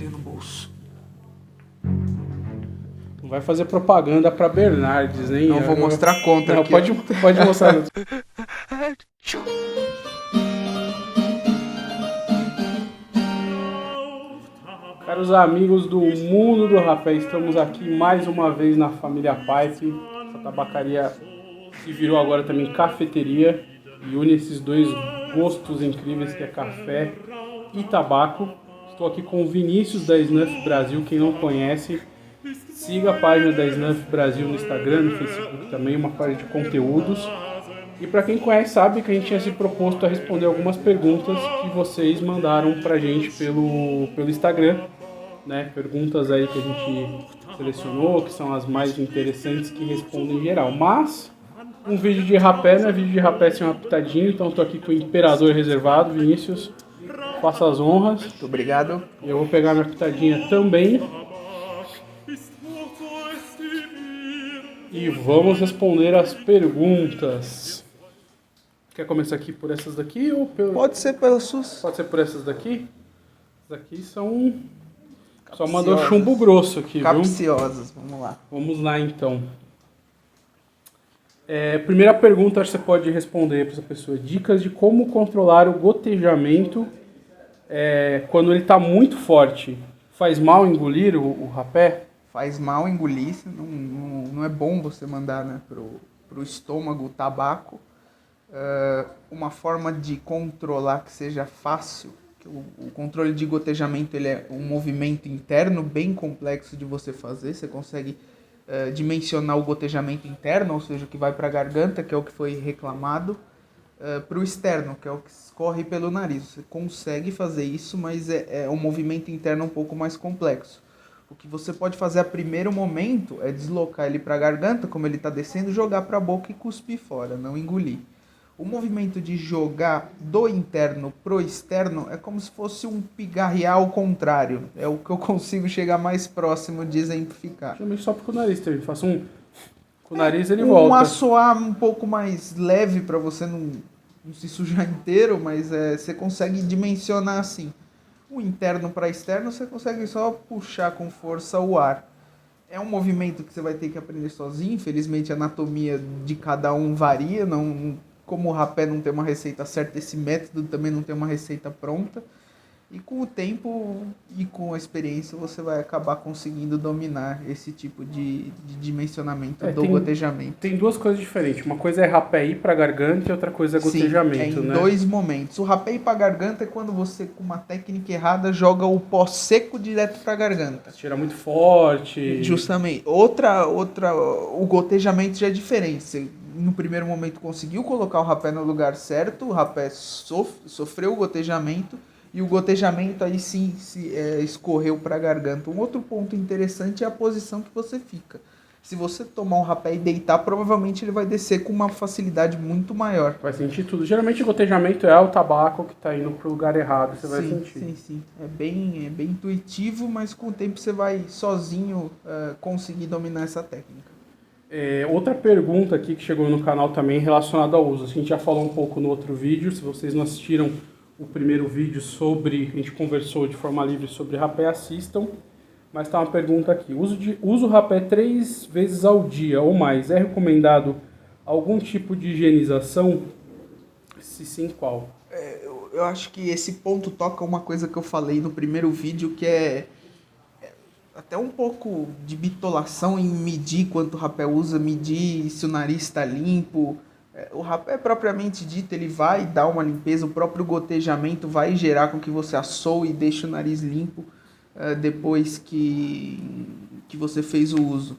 tenho no bolso. Não vai fazer propaganda pra Bernardes, hein? Não vou mostrar contra aqui. Pode mostrar. Caros amigos do Mundo do Rapé, estamos aqui mais uma vez na família Pipe, essa tabacaria que virou agora também cafeteria e une esses dois gostos incríveis que é café e tabaco. Estou aqui com o Vinícius da Snuff Brasil, quem não conhece, siga a página da Snuff Brasil no Instagram, no Facebook também, uma página de conteúdos. E para quem conhece sabe que a gente tinha se proposto a responder algumas perguntas que vocês mandaram pra gente pelo Instagram, né? Perguntas aí que a gente selecionou, que são as mais interessantes que respondem em geral. Mas um vídeo de rapé não é vídeo de rapé sem uma pitadinha, então estou aqui com o Imperador Reservado, Vinícius, faça as honras. Muito obrigado. Eu vou pegar minha pitadinha também. E vamos responder as perguntas. Quer começar aqui por essas daqui ou pelo... Pode ser pelas suas. Pode ser por essas daqui? Essas daqui são... Só mandou chumbo grosso aqui, capciosas, viu? Vamos lá. Vamos lá, então. Primeira pergunta, acho que você pode responder para essa pessoa. Dicas de como controlar o gotejamento quando ele está muito forte. Faz mal engolir o rapé? Faz mal engolir, não é bom você mandar, né, pro estômago o tabaco. Uma forma de controlar que seja fácil, que o controle de gotejamento ele é um movimento interno bem complexo de você fazer. Você consegue dimensionar o gotejamento interno, ou seja, o que vai para a garganta, que é o que foi reclamado, para o externo, que é o que escorre pelo nariz. Você consegue fazer isso, mas é um movimento interno um pouco mais complexo. O que você pode fazer a primeiro momento é deslocar ele para a garganta, como ele está descendo, jogar para a boca e cuspir fora, não engolir. O movimento de jogar do interno pro externo é como se fosse um pigarrear ao contrário. É o que eu consigo chegar mais próximo de exemplificar. Chama só com o nariz, também. Faça um... Com o nariz ele volta. Um assoar um pouco mais leve para você não se sujar inteiro, mas você consegue dimensionar assim. O interno para externo você consegue só puxar com força o ar. É um movimento que você vai ter que aprender sozinho. Infelizmente a anatomia de cada um varia, como o rapé não tem uma receita certa, esse método também não tem uma receita pronta. E com o tempo e com a experiência você vai acabar conseguindo dominar esse tipo de dimensionamento do gotejamento. Tem duas coisas diferentes. Uma coisa é rapé ir para a garganta e outra coisa é gotejamento. Sim, em dois momentos. O rapé ir para a garganta é quando você, com uma técnica errada, joga o pó seco direto para a garganta. Tira muito forte. Justamente. O gotejamento já é diferente. Você, no primeiro momento, conseguiu colocar o rapé no lugar certo, o rapé sofreu o gotejamento, e o gotejamento aí sim escorreu para a garganta. Um outro ponto interessante é a posição que você fica. Se você tomar um rapé e deitar, provavelmente ele vai descer com uma facilidade muito maior. Vai sentir tudo. Geralmente o gotejamento é o tabaco que está indo para o lugar errado, você vai sentir. Sim. É bem intuitivo, mas com o tempo você vai sozinho conseguir dominar essa técnica. Outra pergunta aqui que chegou no canal também relacionada ao uso. A gente já falou um pouco no outro vídeo, se vocês não assistiram o primeiro vídeo a gente conversou de forma livre sobre rapé, assistam. Mas tá uma pergunta aqui. Uso rapé 3 vezes ao dia ou mais. É recomendado algum tipo de higienização? Se sim, qual? Eu acho que esse ponto toca uma coisa que eu falei no primeiro vídeo, que é até um pouco de bitolação em medir quanto o rapé usa, medir se o nariz está limpo. O rapé propriamente dito, ele vai dar uma limpeza, o próprio gotejamento vai gerar com que você assoe e deixe o nariz limpo depois que você fez o uso.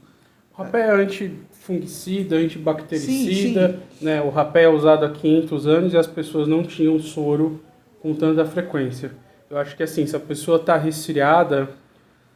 O rapé é antifungicida, antibactericida, sim. Né? O rapé é usado há 500 anos e as pessoas não tinham soro com tanta frequência. Eu acho que assim, se a pessoa está resfriada,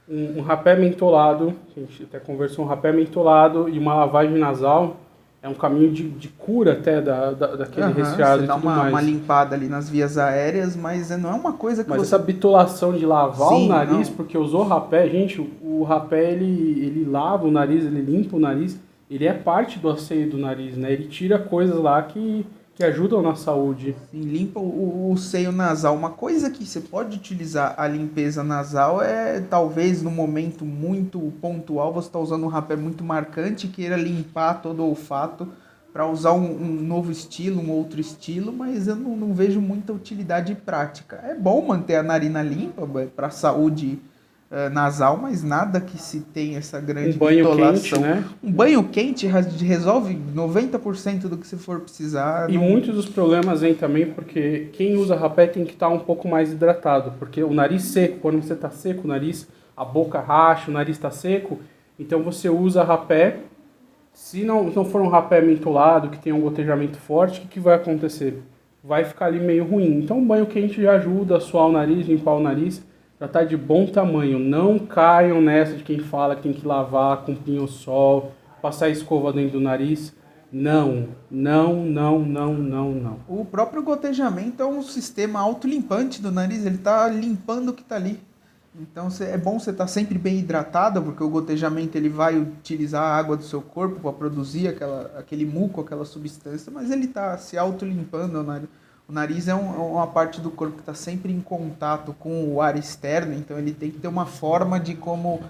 um rapé mentolado, a gente até conversou, um rapé mentolado e uma lavagem nasal é um caminho de cura até daquele resfriado e tudo mais. Você dá uma limpada ali nas vias aéreas, mas não é uma coisa que Mas essa bitolação de lavar o nariz, porque usou rapé, gente, o rapé ele lava o nariz, ele limpa o nariz, ele é parte do asseio do nariz, né? Ele tira coisas lá que que ajudam na saúde. Sim, limpa o seio nasal. Uma coisa que você pode utilizar a limpeza nasal é, talvez, no momento muito pontual, você está usando um rapé muito marcante e queira limpar todo o olfato para usar um novo estilo, um outro estilo, mas eu não vejo muita utilidade prática. É bom manter a narina limpa para a saúde nasal, mas nada que se tenha essa grande banho bitolação. quente, né? Um banho quente resolve 90% do que você for precisar. E muitos dos problemas vêm também porque quem usa rapé tem que estar um pouco mais hidratado, porque o nariz seco, quando você está seco, o nariz, a boca racha, o nariz está seco, então você usa rapé. Se não for um rapé mentolado, que tem um gotejamento forte, o que vai acontecer? Vai ficar ali meio ruim. Então o banho quente já ajuda a suar o nariz, limpar o nariz, já está de bom tamanho. Não caiam nessa de quem fala que tem que lavar com pinho-sol, passar escova dentro do nariz. Não. O próprio gotejamento é um sistema autolimpante do nariz, ele está limpando o que está ali. Então é bom você estar sempre bem hidratado, porque o gotejamento ele vai utilizar a água do seu corpo para produzir aquele muco, aquela substância, mas ele está se autolimpando. O nariz é uma parte do corpo que está sempre em contato com o ar externo, então ele tem que ter uma forma de como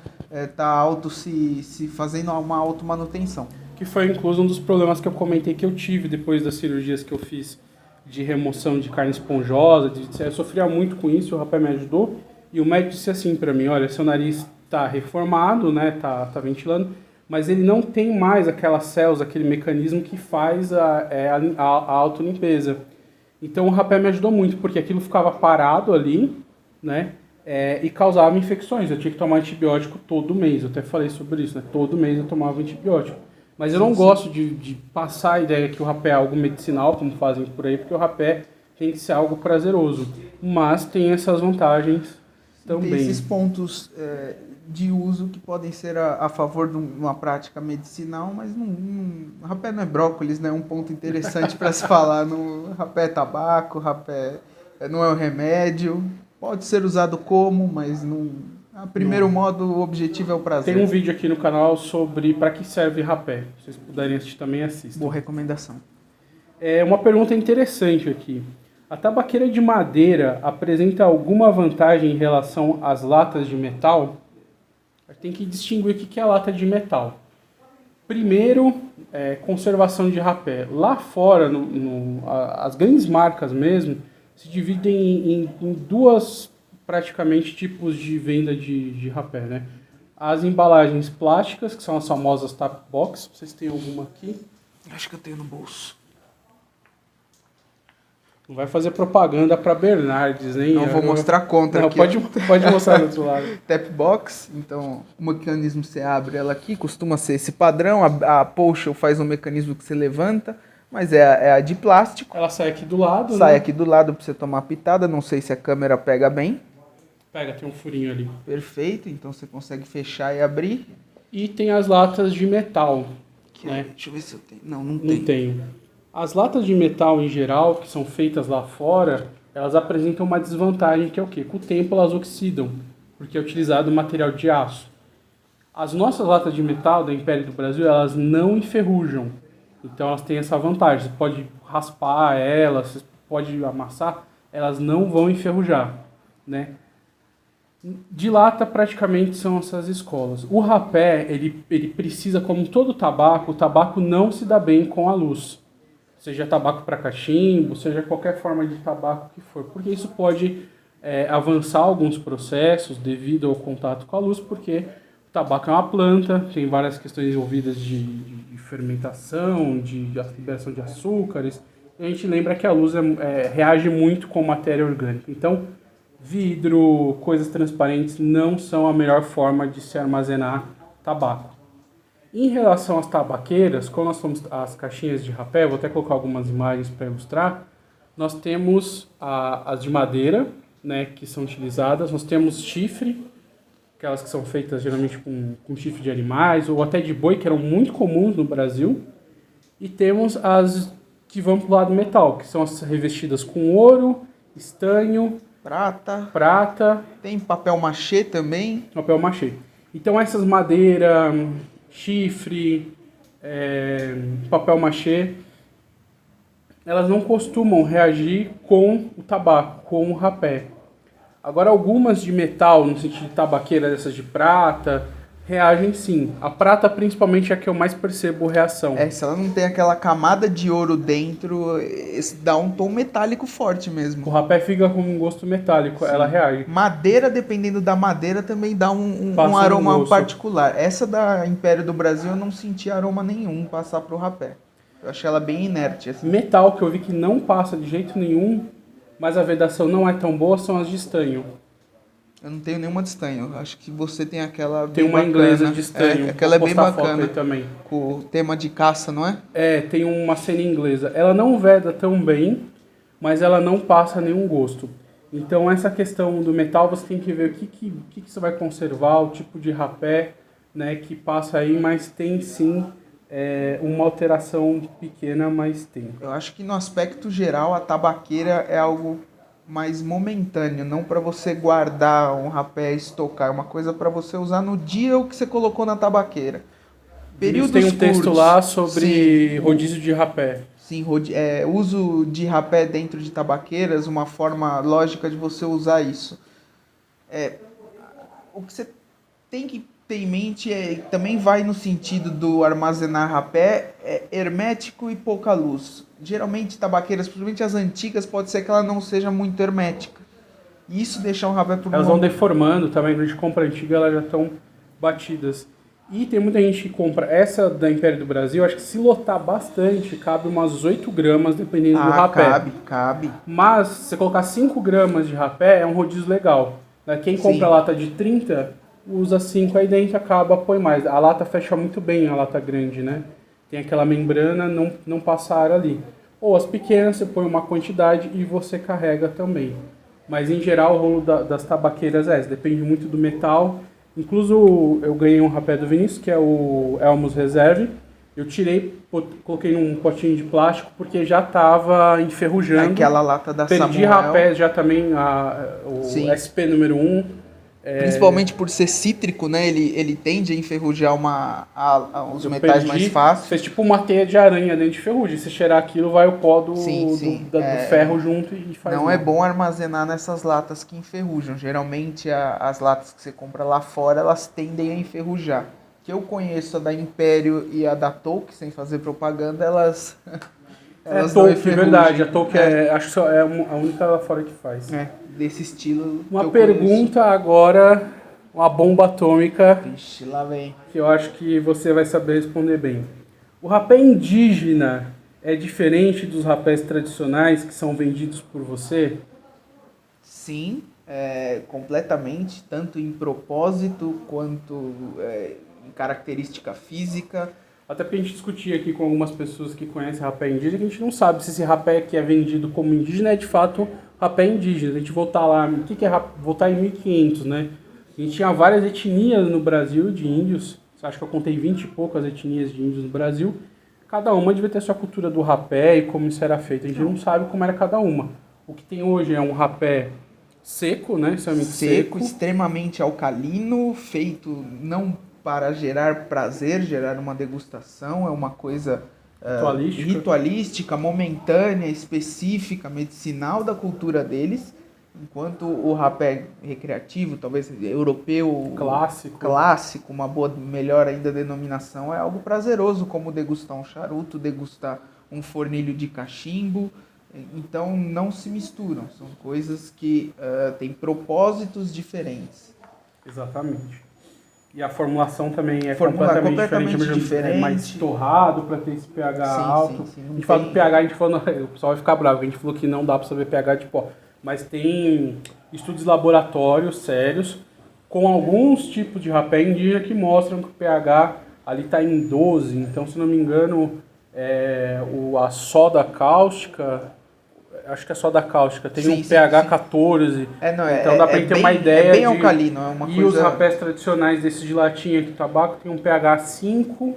tá se fazendo uma automanutenção. Que foi incluso um dos problemas que eu comentei que eu tive depois das cirurgias que eu fiz de remoção de carne esponjosa, eu sofria muito com isso, o rapé me ajudou. E o médico disse assim para mim, olha, seu nariz está reformado, né, tá ventilando, mas ele não tem mais aquelas células, aquele mecanismo que faz a autolimpeza. Então o rapé me ajudou muito, porque aquilo ficava parado ali, né, e causava infecções. Eu tinha que tomar antibiótico todo mês, eu até falei sobre isso, né, todo mês eu tomava antibiótico. Mas eu não gosto de passar a ideia que o rapé é algo medicinal, como fazem por aí, porque o rapé tem que ser algo prazeroso. Mas tem essas vantagens também. Tem esses pontos de uso que podem ser a favor de uma prática medicinal, mas o rapé não é brócolis, né? Um ponto interessante para se falar. Rapé é tabaco, rapé não é um remédio. Pode ser usado como, mas não... A primeiro modo, o objetivo é o prazer. Tem um vídeo aqui no canal sobre para que serve rapé. Se vocês puderem assistir também, assistam. Boa recomendação. Uma pergunta interessante aqui. A tabaqueira de madeira apresenta alguma vantagem em relação às latas de metal? Tem que distinguir o que é a lata de metal. Primeiro, conservação de rapé. Lá fora, as grandes marcas mesmo, se dividem em duas praticamente tipos de venda de rapé, né? As embalagens plásticas, que são as famosas tap box. Vocês têm alguma aqui? Acho que eu tenho no bolso. Não vai fazer propaganda para Bernardes, hein? Não, vou mostrar contra aqui. Pode mostrar do outro lado. Tap box, então o mecanismo você abre ela aqui, costuma ser esse padrão. A Potion faz um mecanismo que você levanta, mas é a de plástico. Ela sai aqui do lado, Sai né? aqui do lado para você tomar a pitada. Não sei se a câmera pega bem. Pega, tem um furinho ali. Perfeito, então você consegue fechar e abrir. E tem as latas de metal, né? Deixa eu ver se eu tenho. Não tenho. As latas de metal em geral, que são feitas lá fora, elas apresentam uma desvantagem que é o quê? Com o tempo elas oxidam, porque é utilizado material de aço. As nossas latas de metal da Império do Brasil, elas não enferrujam. Então elas têm essa vantagem. Você pode raspar elas, você pode amassar, elas não vão enferrujar, né? De lata praticamente são essas escolas. O rapé, ele precisa, como todo tabaco, o tabaco não se dá bem com a luz. Seja tabaco para cachimbo, seja qualquer forma de tabaco que for. Porque isso pode avançar alguns processos devido ao contato com a luz, porque o tabaco é uma planta, tem várias questões envolvidas de fermentação, de liberação de açúcares. E a gente lembra que a luz reage muito com matéria orgânica. Então, vidro, coisas transparentes não são a melhor forma de se armazenar tabaco. Em relação às tabaqueiras, quando nós formos às caixinhas de rapé, vou até colocar algumas imagens para ilustrar, nós temos as de madeira, né, que são utilizadas, nós temos chifre, aquelas que são feitas geralmente com chifre de animais, ou até de boi, que eram muito comuns no Brasil, e temos as que vão para o lado metal, que são as revestidas com ouro, estanho, prata. Tem papel machê também. Papel machê. Então essas madeira, chifre, papel machê, elas não costumam reagir com o tabaco, com o rapé. Agora, algumas de metal, no sentido de tabaqueira, dessas de prata, reagem sim. A prata, principalmente, é a que eu mais percebo reação. Se ela não tem aquela camada de ouro dentro, dá um tom metálico forte mesmo. O rapé fica com um gosto metálico, sim. Ela reage. Madeira, dependendo da madeira, também dá um aroma particular. Essa da Império do Brasil, eu não senti aroma nenhum passar pro rapé. Eu achei ela bem inerte. Assim. Metal, que eu vi que não passa de jeito nenhum, mas a vedação não é tão boa, são as de estanho. Eu não tenho nenhuma de estanho. Acho que você tem aquela tem uma bacana. Inglesa de estanho. Aquela é bem bacana. Também. Com o tema de caça, não é? Tem uma cena inglesa. Ela não veda tão bem, mas ela não passa nenhum gosto. Então essa questão do metal, você tem que ver o que você vai conservar, o tipo de rapé, né, que passa aí, mas tem sim uma alteração pequena, mas tem. Eu acho que no aspecto geral a tabaqueira é algo mais momentâneo, não para você guardar um rapé e estocar, é uma coisa para você usar no dia o que você colocou na tabaqueira. Períodos tem um texto lá sobre rodízio de rapé. Sim, uso de rapé dentro de tabaqueiras, uma forma lógica de você usar isso. O que você tem que ter em mente também vai no sentido do armazenar rapé, hermético e pouca luz. Geralmente tabaqueiras, principalmente as antigas, pode ser que ela não seja muito hermética. E isso deixa um rapé por elas vão deformando também, quando a gente compra antiga, elas já estão batidas. E tem muita gente que compra essa da Império do Brasil, acho que se lotar bastante, cabe umas 8 gramas, dependendo do rapé. Cabe. Mas, se você colocar 5 gramas de rapé, é um rodízio legal. Quem compra lata de 30, usa 5 aí dentro, acaba, põe mais. A lata fecha muito bem, a lata grande, né? Tem aquela membrana, não passa ar ali. Ou as pequenas, você põe uma quantidade e você carrega também. Mas, em geral, o rolo das tabaqueiras depende muito do metal. Incluso eu ganhei um rapé do Vinícius, que é o Elmus Reserve. Eu tirei, coloquei num potinho de plástico, porque já estava enferrujando. Aquela lata da Samuel. Perdi rapé já também, o SP número 1. Principalmente por ser cítrico, né? Ele tende a enferrujar os metais mais fáceis. Fez tipo uma teia de aranha dentro de ferrugem. Se cheirar aquilo, vai o pó do ferro junto e faz Não mal. é bom armazenar nessas latas que enferrujam. Geralmente as latas que você compra lá fora, elas tendem a enferrujar. Que eu conheço a da Império e a da Tolk, sem fazer propaganda, elas Tolk, verdade. A Tolk acho que é a única lá fora que faz. Desse estilo. Uma pergunta agora, uma bomba atômica. Vixe, lá vem. Que eu acho que você vai saber responder bem. O rapé indígena é diferente dos rapés tradicionais que são vendidos por você? Sim, completamente. Tanto em propósito quanto em característica física. Até porque a gente discutia aqui com algumas pessoas que conhecem rapé indígena, que a gente não sabe se esse rapé que é vendido como indígena é de fato rapé indígena. A gente voltar lá, o que é voltar em 1500, né? A gente tinha várias etnias no Brasil de índios, acho que eu contei 20 e poucas etnias de índios no Brasil. Cada uma devia ter sua cultura do rapé e como isso era feito. A gente não sabe como era cada uma. O que tem hoje é um rapé seco, né? Seco, extremamente alcalino, feito não para gerar prazer, gerar uma degustação, é uma coisa ritualística, momentânea, específica, medicinal da cultura deles, enquanto o rapé recreativo, talvez europeu, clássico, uma melhor ainda denominação, é algo prazeroso, como degustar um charuto, degustar um fornilho de cachimbo. Então não se misturam, são coisas que têm propósitos diferentes. Exatamente. E a formulação também é completamente diferente. É mais torrado para ter esse pH alto. Sim, a gente fala do pH, a gente falou, o pessoal vai ficar bravo, a gente falou que não dá para saber pH de pó. Mas tem estudos laboratórios sérios com alguns tipos de rapé indígena que mostram que o pH ali está em 12. Então, se não me engano, a soda cáustica, acho que é soda cáustica, tem um pH 14. Então dá para ter uma ideia. É bem alcalino, é uma coisa. E os rapés tradicionais desses de latinha aqui, tabaco, tem um pH 5.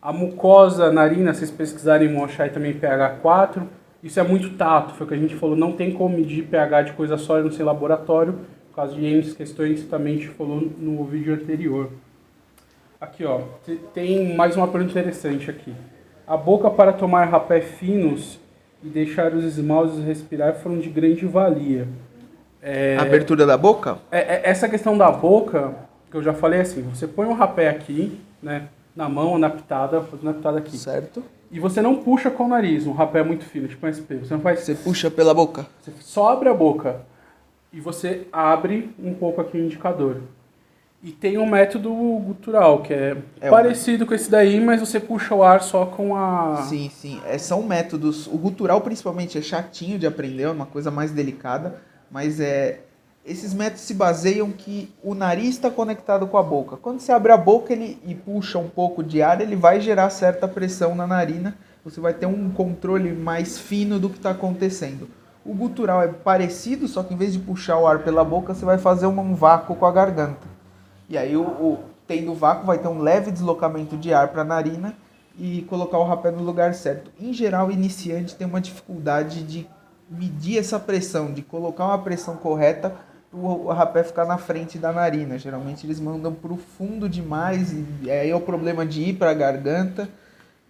A mucosa narina, se vocês pesquisarem, vão achar aí também pH 4. Isso é muito tato, foi o que a gente falou, não tem como medir pH de coisa sólida no seu laboratório, por causa de N questões que também a gente falou no vídeo anterior. Aqui, ó, tem mais uma pergunta interessante aqui. A boca para tomar rapé finos e deixar os esmaltes respirar foram de grande valia. A abertura da boca? Essa questão da boca, que eu já falei assim, você põe um rapé aqui, né, na mão, na pitada, fazendo a pitada aqui. Certo. E você não puxa com o nariz, um rapé muito fino, tipo um SP. Você não faz... Você puxa pela boca? Você só abre a boca e você abre um pouco aqui o indicador. E tem um método gutural, que é parecido com esse daí, mas você puxa o ar só com a... Sim. São métodos. O gutural, principalmente, é chatinho de aprender, é uma coisa mais delicada. Mas esses métodos se baseiam que o nariz está conectado com a boca. Quando você abre a boca e puxa um pouco de ar, ele vai gerar certa pressão na narina. Você vai ter um controle mais fino do que está acontecendo. O gutural é parecido, só que em vez de puxar o ar pela boca, você vai fazer um vácuo com a garganta. E aí, tendo vácuo, vai ter um leve deslocamento de ar para a narina e colocar o rapé no lugar certo. Em geral, o iniciante tem uma dificuldade de medir essa pressão, de colocar uma pressão correta para o rapé ficar na frente da narina. Geralmente, eles mandam para o fundo demais e aí é o problema de ir para a garganta.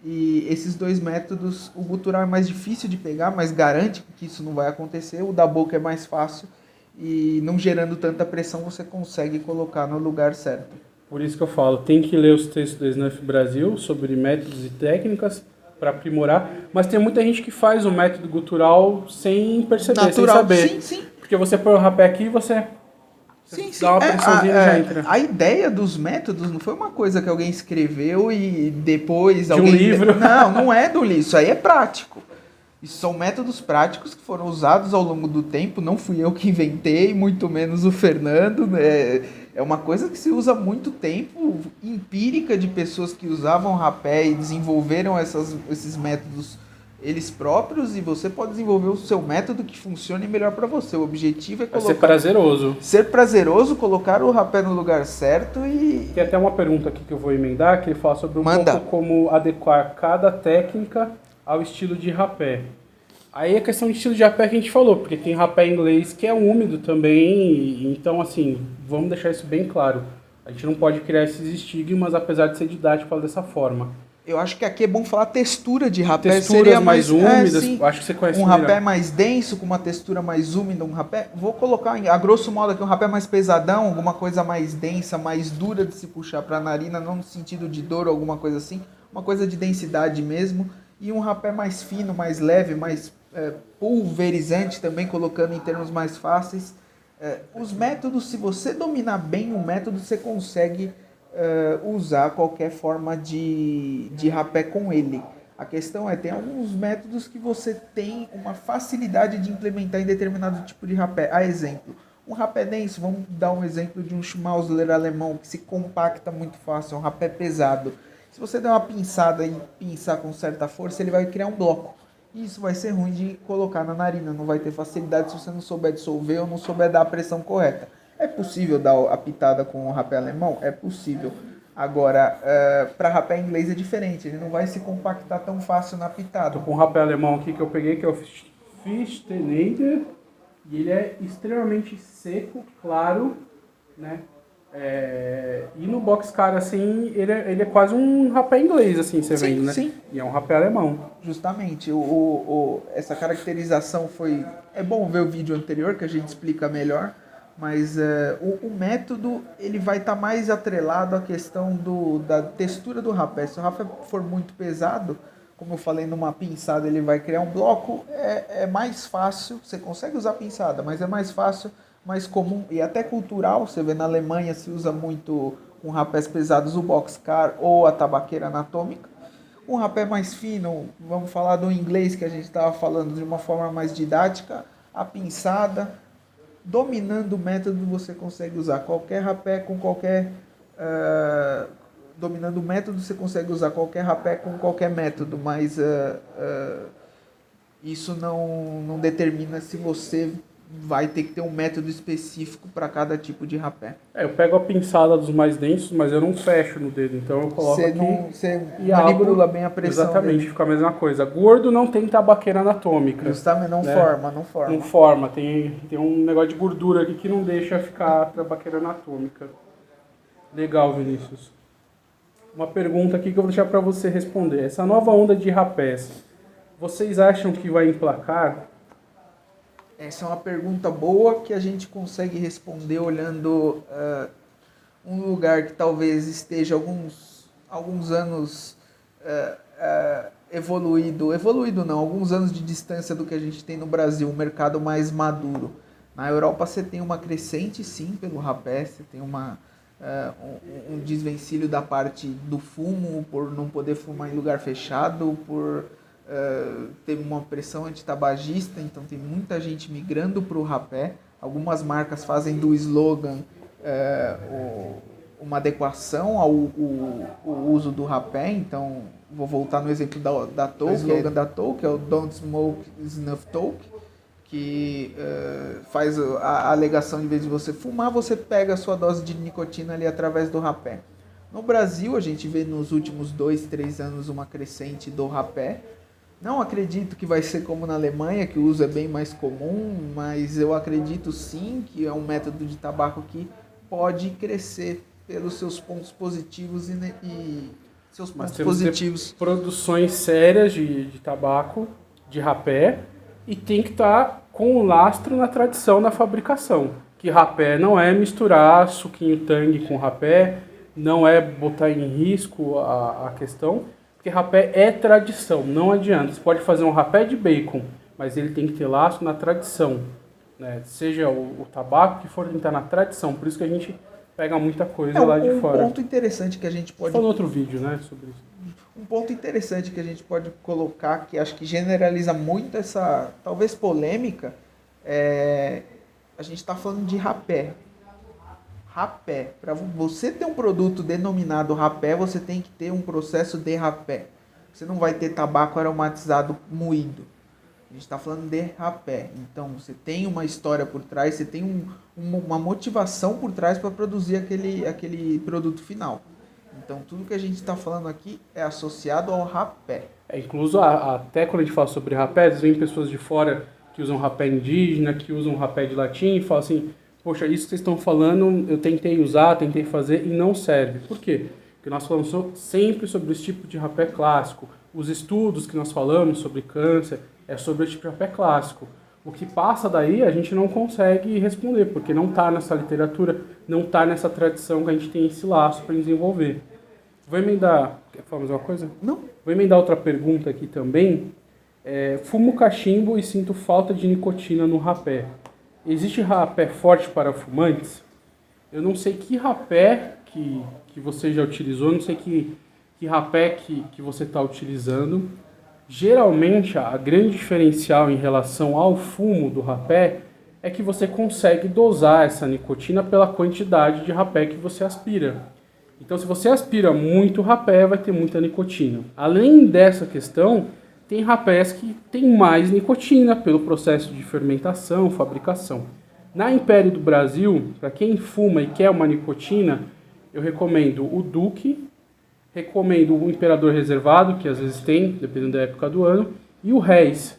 E esses dois métodos, o gutural é mais difícil de pegar, mas garante que isso não vai acontecer. O da boca é mais fácil. E não gerando tanta pressão, você consegue colocar no lugar certo. Por isso que eu falo, tem que ler os textos do Snuff Brasil sobre métodos e técnicas para aprimorar, mas tem muita gente que faz o método gutural sem perceber, natural, sem saber. Sim. Porque você põe o rapé aqui e você dá uma pressãozinha e já entra. A ideia dos métodos não foi uma coisa que alguém escreveu e depois alguém... De um livro? Não é do livro, isso aí é prático. Isso são métodos práticos que foram usados ao longo do tempo, não fui eu que inventei, muito menos o Fernando. É uma coisa que se usa há muito tempo, empírica, de pessoas que usavam rapé e desenvolveram esses métodos eles próprios, e você pode desenvolver o seu método que funcione melhor para você. O objetivo é colocar... ser prazeroso. Ser prazeroso, colocar o rapé no lugar certo e... Tem até uma pergunta aqui que eu vou emendar, que ele fala sobre pouco como adequar cada técnica ao estilo de rapé. Aí a questão de estilo de rapé que a gente falou, porque tem rapé inglês que é úmido também, então assim, vamos deixar isso bem claro. A gente não pode criar esses estigmas, apesar de ser didático falar dessa forma. Eu acho que aqui é bom falar textura de rapé. Texturas seria mais úmidas, acho que você conhece um rapé mais denso, com uma textura mais úmida, um rapé... Vou colocar, a grosso modo aqui, um rapé mais pesadão, alguma coisa mais densa, mais dura de se puxar para a narina, não no sentido de dor ou alguma coisa assim, uma coisa de densidade mesmo. E um rapé mais fino, mais leve, mais pulverizante também, colocando em termos mais fáceis. Os métodos, se você dominar bem o método, você consegue usar qualquer forma de rapé com ele. A questão tem alguns métodos que você tem uma facilidade de implementar em determinado tipo de rapé. A exemplo, um rapé denso, vamos dar um exemplo de um Schmausler alemão que se compacta muito fácil, é um rapé pesado. Se você der uma pinçada e pinçar com certa força, ele vai criar um bloco. E isso vai ser ruim de colocar na narina, não vai ter facilidade se você não souber dissolver ou não souber dar a pressão correta. É possível dar a pitada com o rapé alemão? É possível. Agora, para rapé inglês é diferente, ele não vai se compactar tão fácil na pitada. Tô com um rapé alemão aqui que eu peguei, que é o Fichteneder, e ele é extremamente seco, claro, né? E no boxcar, assim, ele é quase um rapé inglês, assim, você vendo, né? Sim. E é um rapé alemão. Justamente, essa caracterização foi... É bom ver o vídeo anterior, que a gente explica melhor, mas o método, ele vai estar mais atrelado à questão da textura do rapé. Se o rapé for muito pesado, como eu falei, numa pinçada ele vai criar um bloco, é mais fácil, você consegue usar pinçada, mas é mais fácil, mais comum e até cultural. Você vê na Alemanha se usa muito com rapés pesados o boxcar ou a tabaqueira anatômica. Um rapé mais fino, vamos falar do inglês que a gente estava falando de uma forma mais didática, a pinçada. Dominando o método você consegue usar qualquer rapé com qualquer... dominando o método você consegue usar qualquer rapé com qualquer método, mas isso não determina se você vai ter que ter um método específico para cada tipo de rapé. Eu pego a pinçada dos mais densos, mas eu não fecho no dedo, então eu coloco você manipula bem a pressão. Exatamente, dele. Fica a mesma coisa. Gordo não tem tabaqueira anatômica. Justamente, não né? forma. Não forma, tem um negócio de gordura aqui que não deixa ficar a tabaqueira anatômica. Legal, Vinícius. Uma pergunta aqui que eu vou deixar para você responder. Essa nova onda de rapés, Vocês acham que vai emplacar? Essa é uma pergunta boa que a gente consegue responder olhando um lugar que talvez esteja alguns anos evoluído não, alguns anos de distância do que a gente tem no Brasil, um mercado mais maduro. Na Europa você tem uma crescente sim pelo rapé, você tem um desvencilho da parte do fumo, por não poder fumar em lugar fechado, por ter uma pressão antitabagista, então tem muita gente migrando para o rapé. Algumas marcas fazem do slogan uma adequação ao uso do rapé, então vou voltar no exemplo da Toke, que é o Don't Smoke Snuff Toke, que faz a alegação, de vez de você fumar, você pega a sua dose de nicotina ali através do rapé. No Brasil, a gente vê nos últimos 2, 3 anos uma crescente do rapé. Não acredito que vai ser como na Alemanha, que o uso é bem mais comum, mas eu acredito sim que é um método de tabaco que pode crescer pelos seus pontos positivos e seus pontos positivos. Produções sérias de tabaco, de rapé, e tem que estar com o lastro na tradição na fabricação. Que rapé não é misturar suquinho Tang com rapé, não é botar em risco a questão, porque rapé é tradição, não adianta. Você pode fazer um rapé de bacon, mas ele tem que ter lastro na tradição, né? Seja o tabaco que for, tem que estar na tradição. Por isso que a gente pega muita coisa lá de fora. Um ponto interessante que a gente pode... Falou no outro vídeo, né, sobre isso. Um ponto interessante que a gente pode colocar, que acho que generaliza muito essa, talvez, polêmica, a gente está falando de rapé. Rapé. Para você ter um produto denominado rapé, você tem que ter um processo de rapé. Você não vai ter tabaco aromatizado moído. A gente está falando de rapé. Então, você tem uma história por trás, você tem uma motivação por trás para produzir aquele produto final. Então, tudo que a gente está falando aqui é associado ao rapé. Incluso até quando a gente fala sobre rapé, vem pessoas de fora que usam rapé indígena, que usam rapé de latim, e falam assim, poxa, isso que vocês estão falando, eu tentei usar, tentei fazer e não serve. Por quê? Porque nós falamos sempre sobre esse tipo de rapé clássico. Os estudos que nós falamos sobre câncer é sobre esse tipo de rapé clássico. O que passa daí a gente não consegue responder, porque não está nessa literatura, não está nessa tradição que a gente tem esse laço para desenvolver. Vou emendar... Quer falar mais uma coisa? Não. Vou emendar outra pergunta aqui também. Fumo cachimbo e sinto falta de nicotina no rapé. Existe rapé forte para fumantes? Eu não sei que rapé que você já utilizou, não sei que rapé que você está utilizando. Geralmente, a grande diferencial em relação ao fumo do rapé é que você consegue dosar essa nicotina pela quantidade de rapé que você aspira. Então, se você aspira muito rapé, vai ter muita nicotina. Além dessa questão, tem rapés que tem mais nicotina pelo processo de fermentação, fabricação. Na Império do Brasil, para quem fuma e quer uma nicotina, eu recomendo o Duque, recomendo o Imperador Reservado, que às vezes tem, dependendo da época do ano, e o Reis,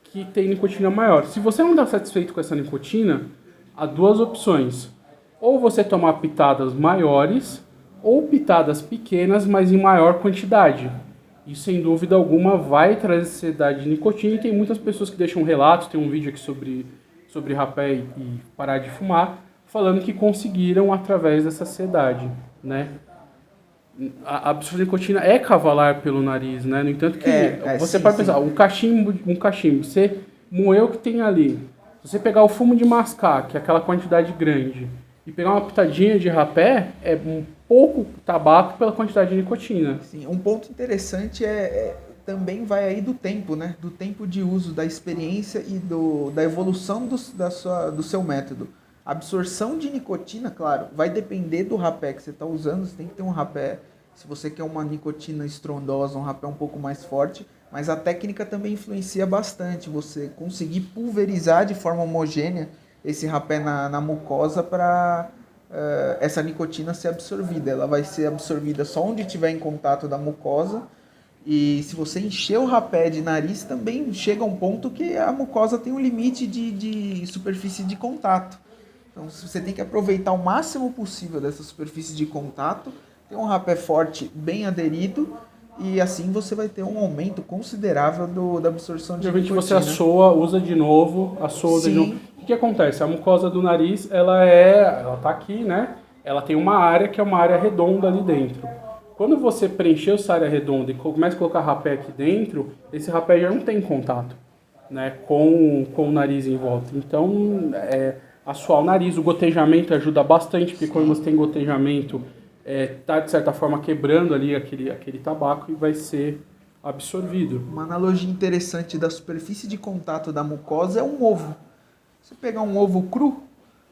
que tem nicotina maior. Se você não está satisfeito com essa nicotina, há duas opções. Ou você tomar pitadas maiores, ou pitadas pequenas, mas em maior quantidade. Isso, sem dúvida alguma, vai trazer saciedade de nicotina, e tem muitas pessoas que deixam relatos, tem um vídeo aqui sobre rapé e parar de fumar, falando que conseguiram através dessa saciedade, né? A absorção de nicotina é cavalar pelo nariz, né? No entanto que você pode pensar, um cachimbo, você moeu o que tem ali. Se você pegar o fumo de mascar, que é aquela quantidade grande, e pegar uma pitadinha de rapé, é um pouco tabaco pela quantidade de nicotina. Sim, um ponto interessante também vai aí do tempo, né? Do tempo de uso, da experiência e da evolução do seu método. A absorção de nicotina, claro, vai depender do rapé que você está usando. Você tem que ter um rapé, se você quer uma nicotina estrondosa, um rapé um pouco mais forte, mas a técnica também influencia bastante. Você conseguir pulverizar de forma homogênea esse rapé na mucosa para essa nicotina ser absorvida. Ela vai ser absorvida só onde estiver em contato da mucosa. E se você encher o rapé de nariz, também chega a um ponto que a mucosa tem um limite de superfície de contato. Então você tem que aproveitar o máximo possível dessa superfície de contato, ter um rapé forte bem aderido e assim você vai ter um aumento considerável da absorção de Geralmente nicotina. você assoa, usa de novo, usa de Sim. novo. O que acontece? A mucosa do nariz, ela tá aqui, né? Ela tem uma área que é uma área redonda ali dentro. Quando você preencher essa área redonda e começa a colocar rapé aqui dentro, esse rapé já não tem contato, né, com o nariz em volta. Então, assoar o nariz, o gotejamento ajuda bastante, porque quando você tem gotejamento, tá de certa forma quebrando ali aquele tabaco e vai ser absorvido. Uma analogia interessante da superfície de contato da mucosa é um ovo. Se pegar um ovo cru,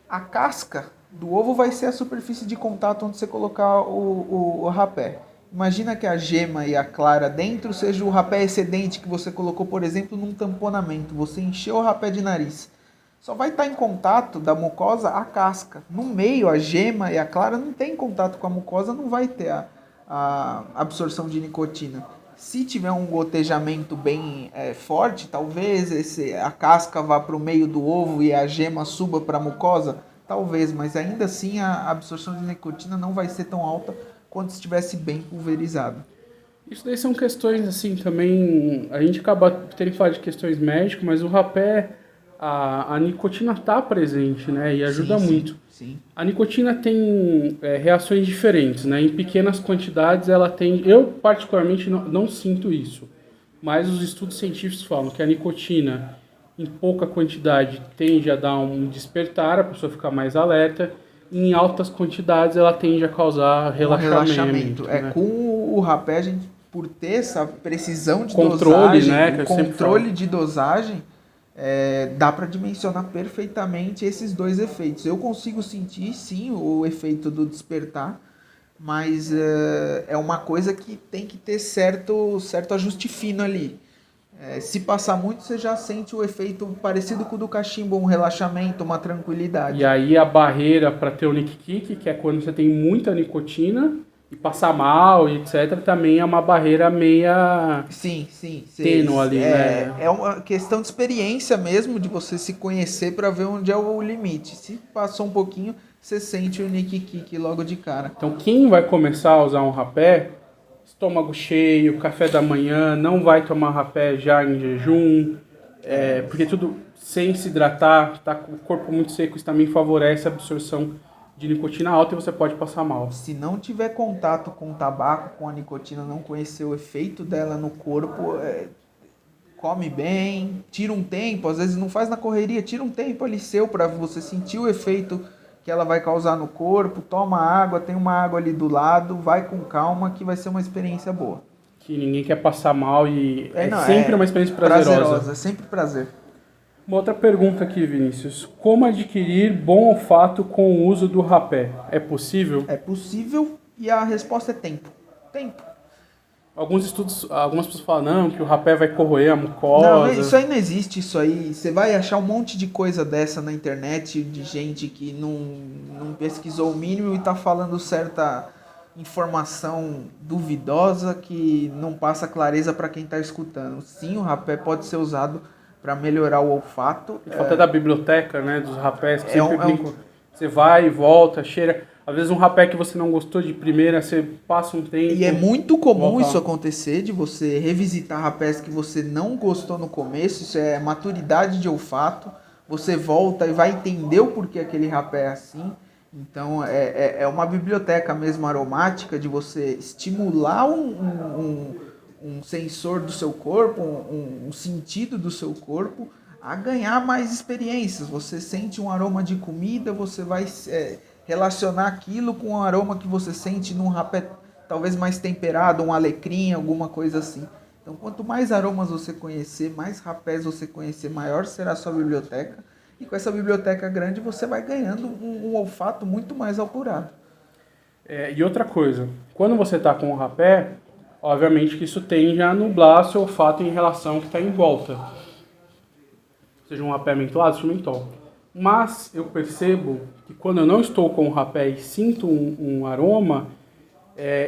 a casca do ovo vai ser a superfície de contato onde você colocar o rapé. Imagina que a gema e a clara dentro seja o rapé excedente que você colocou, por exemplo, num tamponamento. Você encheu o rapé de nariz. Só vai estar em contato da mucosa a casca. No meio, a gema e a clara não tem contato com a mucosa, não vai ter a absorção de nicotina. Se tiver um gotejamento bem forte, talvez a casca vá para o meio do ovo e a gema suba para a mucosa. Talvez, mas ainda assim a absorção de nicotina não vai ser tão alta quanto se estivesse bem pulverizado. Isso daí são questões, assim, também... A gente acaba tendo que falar de questões médicas, mas o rapé, a nicotina está presente, né? E ajuda muito. Sim. A nicotina tem reações diferentes, né? Em pequenas quantidades ela tem... Eu, particularmente, não sinto isso. Mas os estudos científicos falam que a nicotina, em pouca quantidade, tende a dar um despertar, a pessoa ficar mais alerta. Em altas quantidades, ela tende a causar relaxamento. Né? Com o rapé, a gente, por ter essa precisão de controle, dosagem, né, controle de dosagem, dá para dimensionar perfeitamente esses dois efeitos. Eu consigo sentir, sim, o efeito do despertar, mas é uma coisa que tem que ter certo ajuste fino ali. Se passar muito, você já sente o efeito parecido com o do cachimbo, um relaxamento, uma tranquilidade. E aí a barreira para ter o nick-kick, que é quando você tem muita nicotina e passar mal e etc., também é uma barreira meia tênue ali, né? É uma questão de experiência mesmo, de você se conhecer para ver onde é o limite. Se passou um pouquinho, você sente o nick-kick logo de cara. Então quem vai começar a usar um rapé, estômago cheio, café da manhã, não vai tomar rapé já em jejum, porque tudo sem se hidratar, tá com o corpo muito seco, isso também favorece a absorção de nicotina alta e você pode passar mal. Se não tiver contato com o tabaco, com a nicotina, não conhecer o efeito dela no corpo, come bem, tira um tempo, às vezes não faz na correria, tira um tempo ali seu para você sentir o efeito que ela vai causar no corpo, toma água, tem uma água ali do lado, vai com calma que vai ser uma experiência boa. Que ninguém quer passar mal e sempre uma experiência prazerosa. É sempre prazer. Uma outra pergunta aqui, Vinícius. Como adquirir bom olfato com o uso do rapé? É possível? É possível e a resposta é tempo. Tempo. Alguns estudos, algumas pessoas falam não, que o rapé vai corroer a mucosa. Não, isso aí não existe, isso aí. Você vai achar um monte de coisa dessa na internet, de gente que não pesquisou o mínimo e tá falando certa informação duvidosa que não passa clareza para quem tá escutando. Sim, o rapé pode ser usado para melhorar o olfato. Até da biblioteca, né, dos rapés, que você vai e volta, cheira. Às vezes um rapé que você não gostou de primeira, você passa um tempo... E é muito comum isso acontecer, de você revisitar rapés que você não gostou no começo, isso é maturidade de olfato, você volta e vai entender o porquê aquele rapé é assim. Então é uma biblioteca mesmo aromática de você estimular um sensor do seu corpo, um sentido do seu corpo, a ganhar mais experiências. Você sente um aroma de comida, você vai... relacionar aquilo com o aroma que você sente num rapé talvez mais temperado, um alecrim, alguma coisa assim. Então, quanto mais aromas você conhecer, mais rapés você conhecer, maior será a sua biblioteca. E com essa biblioteca grande, você vai ganhando um olfato muito mais apurado. E outra coisa, quando você está com o rapé, obviamente que isso tende a nublar seu olfato em relação ao que está em volta. Seja um rapé mentolado, seja um mentol. Mas eu percebo que quando eu não estou com o rapé e sinto um aroma,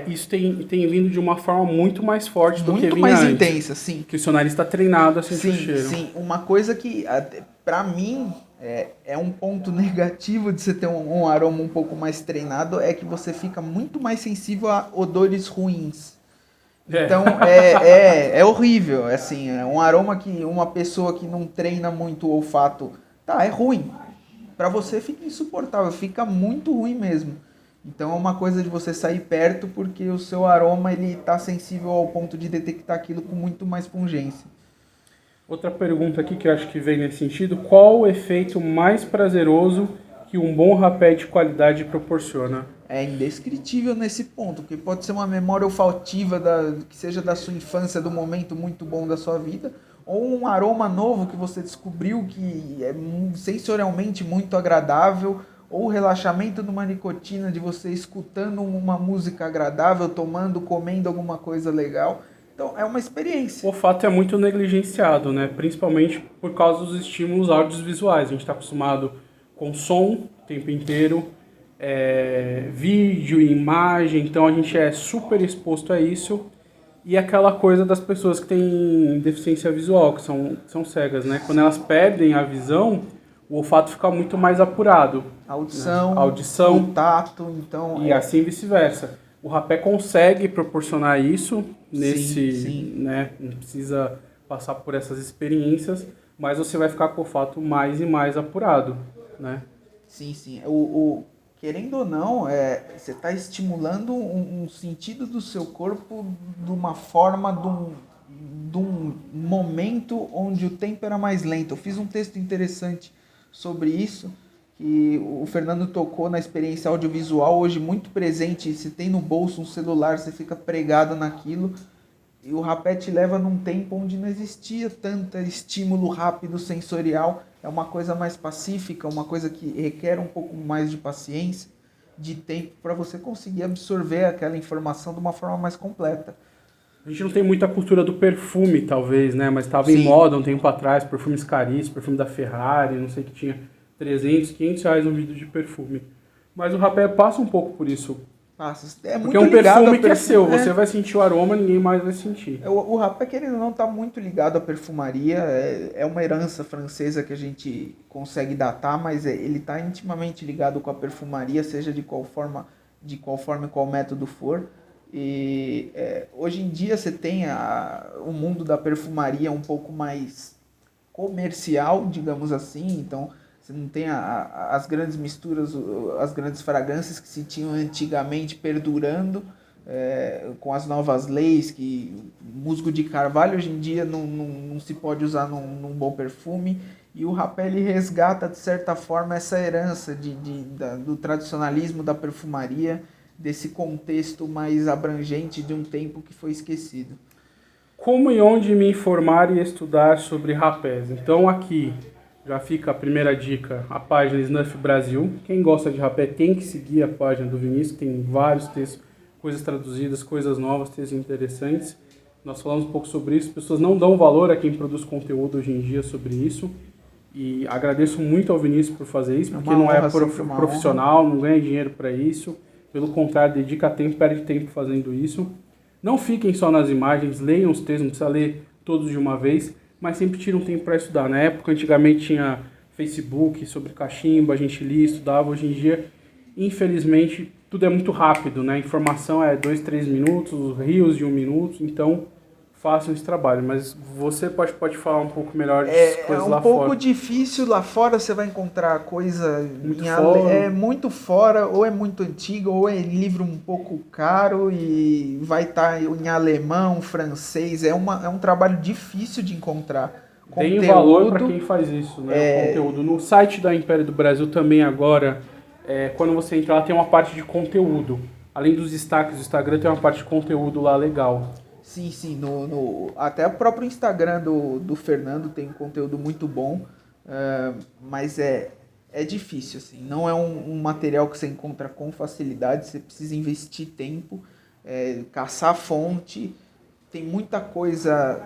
isso tem vindo de uma forma muito mais forte do que vinha antes. Muito mais intensa, sim. Que o seu nariz está treinado a sentir o cheiro. Sim, uma coisa que, para mim, é um ponto negativo de você ter um aroma um pouco mais treinado, é que você fica muito mais sensível a odores ruins. Então é horrível, assim, é um aroma que uma pessoa que não treina muito o olfato, tá, é ruim. Pra você fica insuportável, fica muito ruim mesmo. Então é uma coisa de você sair perto porque o seu aroma ele tá sensível ao ponto de detectar aquilo com muito mais pungência. Outra pergunta aqui que eu acho que vem nesse sentido, qual o efeito mais prazeroso que um bom rapé de qualidade proporciona? É indescritível nesse ponto, porque pode ser uma memória olfativa que seja da sua infância, do momento muito bom da sua vida, ou um aroma novo que você descobriu que é sensorialmente muito agradável, ou o relaxamento numa nicotina de você escutando uma música agradável, tomando, comendo alguma coisa legal. Então é uma experiência. O olfato é muito negligenciado, né? Principalmente por causa dos estímulos audiovisuais. A gente está acostumado com som o tempo inteiro, vídeo, imagem, então a gente é super exposto a isso. E aquela coisa das pessoas que têm deficiência visual, que são cegas, né? Quando elas perdem a visão, o olfato fica muito mais apurado. Audição, né? Audição, o tato, então... e assim vice-versa. O rapé consegue proporcionar isso Sim. né? Não precisa passar por essas experiências, mas você vai ficar com o olfato mais e mais apurado, né? Sim. Querendo ou não, você está estimulando um sentido do seu corpo de uma forma, de um momento onde o tempo era mais lento. Eu fiz um texto interessante sobre isso, que o Fernando tocou na experiência audiovisual, hoje muito presente. Você tem no bolso um celular, você fica pregado naquilo. E o rapé te leva num tempo onde não existia tanto estímulo rápido sensorial. É uma coisa mais pacífica, uma coisa que requer um pouco mais de paciência, de tempo, para você conseguir absorver aquela informação de uma forma mais completa. A gente não tem muita cultura do perfume, talvez, né? Mas estava em moda um tempo atrás, perfumes caríssimos, perfume da Ferrari, não sei, que tinha 300, 500 reais um vidro de perfume. Mas o rapé passa um pouco por isso. Porque é um perfume que é seu, você vai sentir o aroma, ninguém mais vai sentir. O rapé, querendo ou não, está muito ligado à perfumaria, é uma herança francesa que a gente consegue datar, mas ele está intimamente ligado com a perfumaria, seja de qual forma e qual método for. E hoje em dia você tem o mundo da perfumaria um pouco mais comercial, digamos assim, então você não tem as grandes misturas, as grandes fragrâncias que se tinham antigamente perdurando com as novas leis, que musgo de carvalho hoje em dia não se pode usar num bom perfume, e o rapé ele resgata de certa forma essa herança do tradicionalismo da perfumaria, desse contexto mais abrangente de um tempo que foi esquecido. Como e onde me informar e estudar sobre rapés? Então aqui já fica a primeira dica, a página Snuff Brasil. Quem gosta de rapé tem que seguir a página do Vinícius, tem vários textos, coisas traduzidas, coisas novas, textos interessantes. Nós falamos um pouco sobre isso, as pessoas não dão valor a quem produz conteúdo hoje em dia sobre isso. E agradeço muito ao Vinícius por fazer isso, porque não é profissional, não ganha dinheiro para isso. Pelo contrário, dedica tempo, perde tempo fazendo isso. Não fiquem só nas imagens, leiam os textos, não precisa ler todos de uma vez, mas sempre tira um tempo para estudar. Na época, antigamente, tinha Facebook sobre cachimbo, a gente lia, estudava. Hoje em dia, infelizmente, tudo é muito rápido, né? A informação é 2, 3 minutos, rios de 1 minuto, então façam esse trabalho. Mas você pode falar um pouco melhor das coisas lá fora. É um pouco difícil, lá fora você vai encontrar coisa muito fora, ou é muito antiga, ou é livro um pouco caro e vai estar em alemão, francês, é um trabalho difícil de encontrar. Tem valor para quem faz isso, né? O conteúdo. No site da Império do Brasil também agora, quando você entra lá, tem uma parte de conteúdo. Além dos destaques do Instagram, tem uma parte de conteúdo lá legal. Sim, até o próprio Instagram do Fernando tem um conteúdo muito bom, mas é difícil, assim, não é um material que você encontra com facilidade, você precisa investir tempo, caçar fonte, tem muita coisa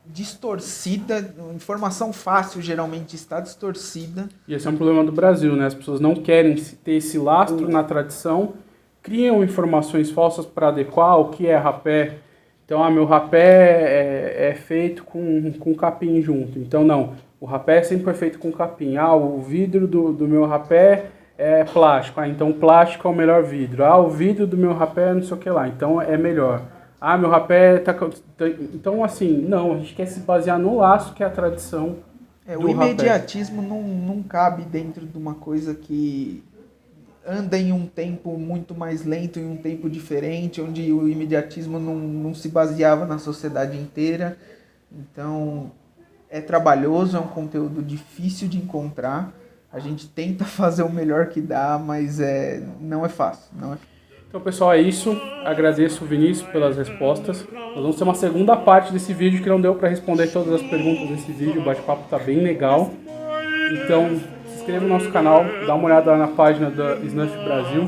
distorcida, informação fácil geralmente está distorcida. E esse é um problema do Brasil, né? As pessoas não querem ter esse lastro na tradição, criam informações falsas para adequar o que é rapé. Então, meu rapé é feito com capim junto. Então, não, o rapé sempre foi feito com capim. O vidro do meu rapé é plástico. Então, o plástico é o melhor vidro. O vidro do meu rapé é não sei o que lá. Então, é melhor. Ah, meu rapé tá... Então, assim, não, a gente quer se basear no laço, que é a tradição O do rapé. imediatismo não cabe dentro de uma coisa que anda em um tempo muito mais lento, em um tempo diferente, onde o imediatismo não se baseava na sociedade inteira. Então, é trabalhoso, é um conteúdo difícil de encontrar. A gente tenta fazer o melhor que dá, mas não é fácil. Não é. Então, pessoal, é isso. Agradeço o Vinícius pelas respostas. Nós vamos ter uma segunda parte desse vídeo que não deu para responder todas as perguntas desse vídeo. O bate-papo tá bem legal. Então, se inscreva no nosso canal, dá uma olhada lá na página da Snuff Brasil.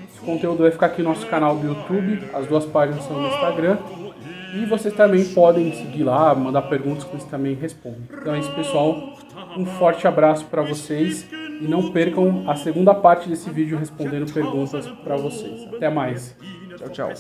Esse conteúdo vai ficar aqui no nosso canal do YouTube. As duas páginas são no Instagram. E vocês também podem seguir lá, mandar perguntas que eles também respondem. Então é isso, pessoal. Um forte abraço para vocês. E não percam a segunda parte desse vídeo respondendo perguntas para vocês. Até mais. Tchau, tchau.